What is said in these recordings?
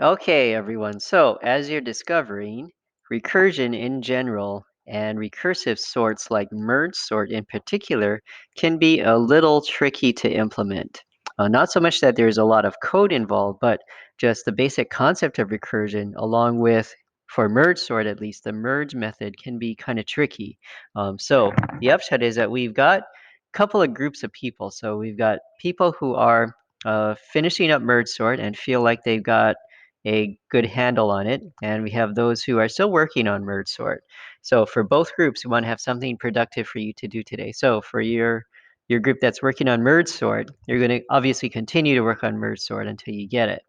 Okay, everyone. So, as you're discovering, recursion in general and recursive sorts like merge sort in particular can be a little tricky to implement. Not so much that there's a lot of code involved, but just the basic concept of recursion, along with, for merge sort at least, the merge method can be kind of tricky. So, the upshot is that we've got a couple of groups of people. So, we've got people who are finishing up merge sort and feel like they've got a good handle on it, and we have those who are still working on merge sort. So for both groups, we want to have something productive for you to do today. So for your group that's working on merge sort, you're going to obviously continue to work on merge sort until you get it.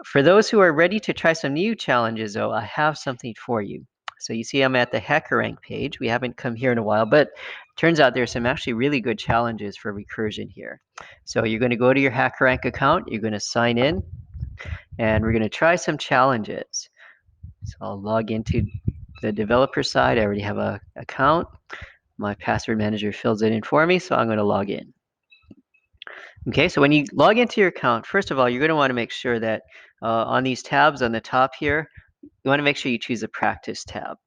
For those who are ready to try some new challenges, though, I have something for you. So you see I'm at the HackerRank page. We haven't come here in a while, but turns out there's some actually really good challenges for recursion here. So you're going to go to your HackerRank account, you're going to sign in, and we're going to try some challenges. So I'll log into the developer side. I already have an account. My password manager fills it in for me, so I'm going to log in. Okay, so when you log into your account, first of all, you're going to want to make sure that on these tabs on the top here, you want to make sure you choose the practice tab,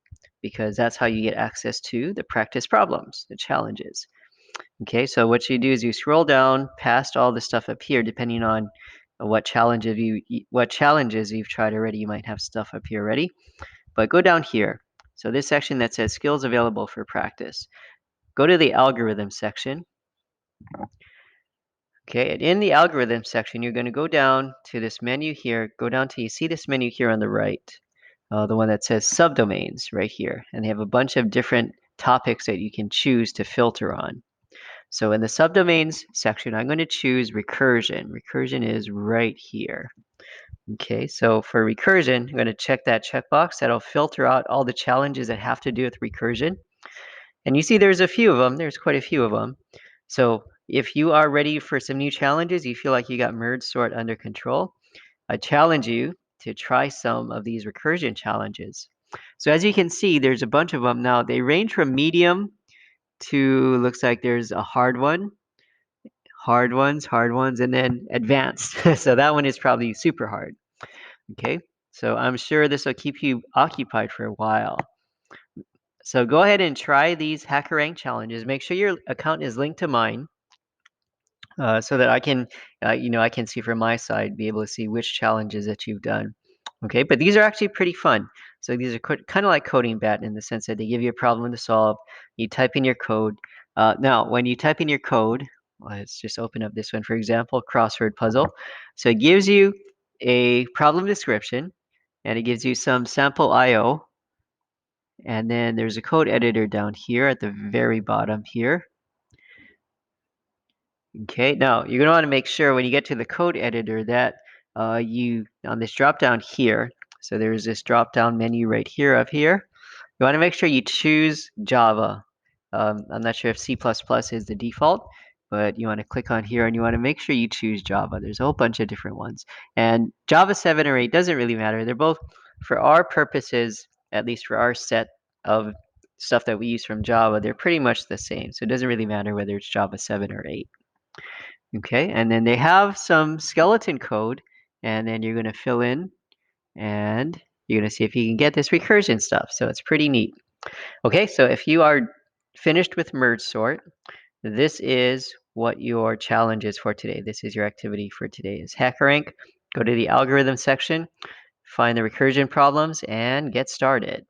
because that's how you get access to the practice problems, the challenges. Okay, so what you do is you scroll down past all the stuff up here, depending on what challenges you've tried already. You might have stuff up here already, but go down here. So this section that says skills available for practice. Go to the algorithm section. Okay, and in the algorithm section, you're going to go down to this menu here. Go down to, you see this menu here on the right, the one that says subdomains right here, and they have a bunch of different topics that you can choose to filter on. So in the subdomains section, I'm going to choose recursion. Recursion is right here. Okay, so for recursion, I'm going to check that checkbox. That'll filter out all the challenges that have to do with recursion. And you see there's a few of them. There's quite a few of them. So if you are ready for some new challenges, you feel like you got merge sort under control, I challenge you to try some of these recursion challenges. So as you can see, there's a bunch of them now. They range from medium to, looks like there's a hard one, hard ones, and then advanced. So that one is probably super hard. Okay, so I'm sure this will keep you occupied for a while. So go ahead and try these HackerRank challenges. Make sure your account is linked to mine, so that I can, I can see from my side, be able to see which challenges that you've done. Okay, but these are actually pretty fun. So these are kind of like coding bat in the sense that they give you a problem to solve. You type in your code. Now, when you type in your code, let's just open up this one, for example, crossword puzzle. So it gives you a problem description, and it gives you some sample IO. And then there's a code editor down here at the very bottom here. Okay, now you're going to want to make sure when you get to the code editor that you, on this drop down here, so there's this drop down menu right here up here, you want to make sure you choose Java. I'm not sure if C++ is the default, but you want to click on here and you want to make sure you choose Java. There's a whole bunch of different ones. And Java 7 or 8 doesn't really matter. They're both, for our purposes, at least for our set of stuff that we use from Java, they're pretty much the same. So it doesn't really matter whether it's Java 7 or 8. Okay, and then they have some skeleton code, and then you're going to fill in, and you're going to see if you can get this recursion stuff. So it's pretty neat. Okay, so if you are finished with merge sort, this is what your challenge is for today. This is your activity for today is HackerRank. Go to the algorithm section, find the recursion problems, and get started.